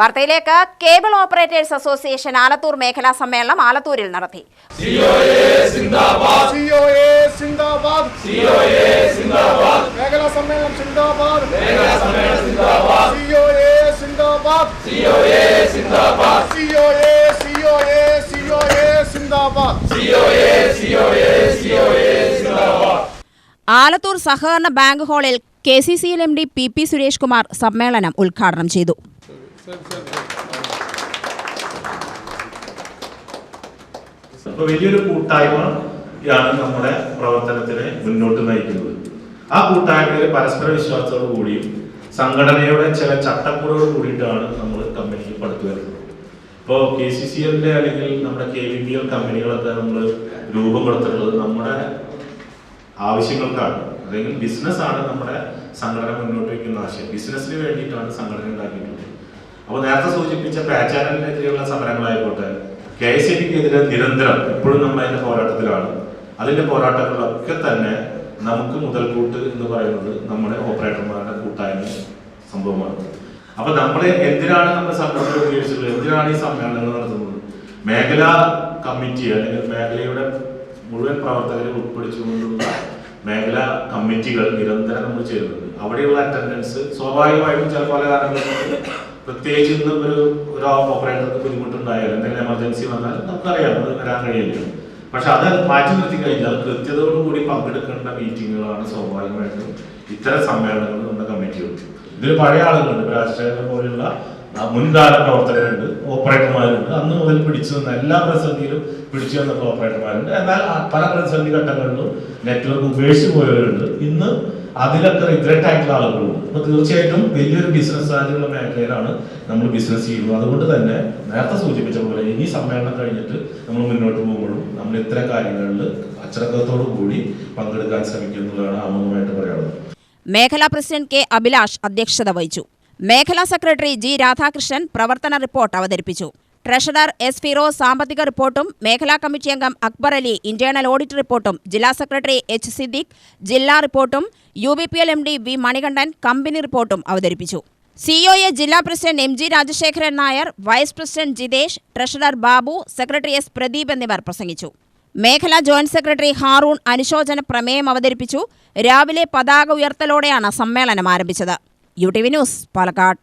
വാർത്തയിലേക്ക്. Cable operators association Alathur മേഖലാ സമ്മേളനം ആലത്തൂരിൽ നടത്തി. ആലത്തൂർ സഹകരണ ബാങ്ക് ഹാളിൽ KCCL MD PP Suresh Kumar സമ്മേളനം ഉദ്ഘാടനം ചെയ്തു. വലിയൊരു കൂട്ടായ്മയാണ് നമ്മുടെ പ്രവർത്തനത്തിനെ മുന്നോട്ട് നയിക്കുന്നത്. ആ കൂട്ടായ്മയിലെ പരസ്പര വിശ്വാസത്തോടു കൂടിയും സംഘടനയുടെ ചില ചട്ടക്കൂടോട് കൂടിയിട്ടാണ് നമ്മൾ കമ്പനിക്ക് പടുത്തു വരുന്നത്. ഇപ്പോൾ KCCL അല്ലെങ്കിൽ നമ്മുടെ KVBL കമ്പനികളൊക്കെ നമ്മൾ രൂപം കൊടുത്തിട്ടുള്ളത് നമ്മുടെ ആവശ്യങ്ങൾക്കാണ്. അല്ലെങ്കിൽ ബിസിനസ്സാണ് നമ്മുടെ സംഘടന മുന്നോട്ട് വയ്ക്കുന്ന ആശയം. ബിസിനസ്സിന് വേണ്ടിയിട്ടാണ് സംഘടന ഉണ്ടാക്കിയിട്ടുള്ളത്. അപ്പോൾ നേരത്തെ സൂചിപ്പിച്ച പാച്ചാനലിനെതിരെയുള്ള സമരങ്ങളായിക്കോട്ടെ, KSABക്കെതിരെ നിരന്തരം എപ്പോഴും നമ്മൾ അതിന്റെ പോരാട്ടത്തിലാണ്. അതിന്റെ പോരാട്ടങ്ങളൊക്കെ തന്നെ നമുക്ക് മുതൽക്കൂട്ട് എന്ന് പറയുന്നത് നമ്മുടെ ഓപ്പറേറ്റർമാരുടെ കൂട്ടായ്മ സംഭവമാണ്. അപ്പൊ നമ്മളെ എന്തിനാണ് നമ്മുടെ സംഘടന ഉപയോഗിച്ചിട്ടുള്ളത്, എന്തിനാണ് ഈ സമ്മേളനങ്ങൾ നടത്തുന്നത്? മേഖലാ കമ്മിറ്റി അല്ലെങ്കിൽ മേഖലയുടെ മുഴുവൻ പ്രവർത്തകരെ ഉൾപ്പെടുത്തിക്കൊണ്ടുള്ള മേഖലാ കമ്മിറ്റികൾ നിരന്തരം നമ്മൾ ചേരുന്നുണ്ട്. അവിടെയുള്ള അറ്റൻഡൻസ് സ്വാഭാവികമായിട്ടും ചില പല കാരണങ്ങളും, പ്രത്യേകിച്ച് ഇന്ന് ഒരു ഓപ്പറേറ്റർക്ക് ബുദ്ധിമുട്ടുണ്ടായാലും എന്തെങ്കിലും എമർജൻസി വന്നാൽ നമുക്കറിയാം അത് വരാൻ കഴിയില്ല. പക്ഷെ അത് മാറ്റി നിർത്തി കഴിഞ്ഞാൽ കൃത്യതയോടുകൂടി പങ്കെടുക്കേണ്ട മീറ്റിങ്ങുകളാണ് സ്വാഭാവികമായിട്ടും ഇത്തരം സമ്മേളനങ്ങൾ നമ്മുടെ കമ്മിറ്റികൾ. ഇതിൽ പഴയ ആളുകളുണ്ട്, രാജശേഖരൻ പോലെയുള്ള മുൻകാല പ്രവർത്തകരുണ്ട്, ഓപ്പറേറ്റർമാരുണ്ട്. അന്ന് മുതൽ പിടിച്ചു നിന്ന എല്ലാ പ്രതിസന്ധിയിലും പിടിച്ചു വന്നിട്ടുള്ള ഓപ്പറേറ്റർമാരുണ്ട്. എന്നാൽ പല പ്രതിസന്ധി ഘട്ടങ്ങളിലും നെറ്റ്വർക്ക് ഉപേക്ഷിച്ച് പോയവരുണ്ട്. ഇന്ന് അതിലൊക്കെ റിഗ്രറ്റ് ആയിട്ടുള്ള ആളുകളുണ്ട്. അപ്പൊ തീർച്ചയായിട്ടും വലിയൊരു ബിസിനസ് സാധ്യതയുള്ള മേഖലയിലാണ് നമ്മൾ ബിസിനസ് ചെയ്യുന്നത്. അതുകൊണ്ട് തന്നെ നേരത്തെ സൂചിപ്പിച്ച പോലെ ഇനി സമ്മേളനം കഴിഞ്ഞിട്ട് നമ്മൾ മുന്നോട്ട് പോകുമ്പോഴും നമ്മൾ ഇത്തരം കാര്യങ്ങളിൽ അച്ചടക്കത്തോടു കൂടി പങ്കെടുക്കാൻ ശ്രമിക്കുന്നതാണ് ആമുഖമായിട്ട് പറയാനുള്ളത്. മേഖലാ പ്രസിഡന്റ് K അഭിലാഷ് അധ്യക്ഷത വഹിച്ചു. മേഖലാ സെക്രട്ടറി G രാധാകൃഷ്ണൻ പ്രവർത്തന റിപ്പോർട്ട് അവതരിപ്പിച്ചു. ട്രഷറർ S ഫിറോസ് സാമ്പത്തിക റിപ്പോർട്ടും മേഖലാ കമ്മിറ്റി അംഗം അക്ബർ അലി ഇന്റേണൽ ഓഡിറ്റ് റിപ്പോർട്ടും ജില്ലാ സെക്രട്ടറി H സിദ്ദിഖ് ജില്ലാ റിപ്പോർട്ടും UBPL MD V Manikandan company റിപ്പോർട്ടും അവതരിപ്പിച്ചു. COA ജില്ലാ president MG Rajasekharan Nair, vice president Jithesh, treasurer Babu, secretary S Pradeep എന്നിവർ പ്രസംഗിച്ചു. മേഖലാ ജോയിന്റ് സെക്രട്ടറി ഹാറൂൺ അനുശോചന പ്രമേയം അവതരിപ്പിച്ചു. രാവിലെ പതാക ഉയർത്തലോടെയാണ് സമ്മേളനം ആരംഭിച്ചത്. UTV news, Palakkad.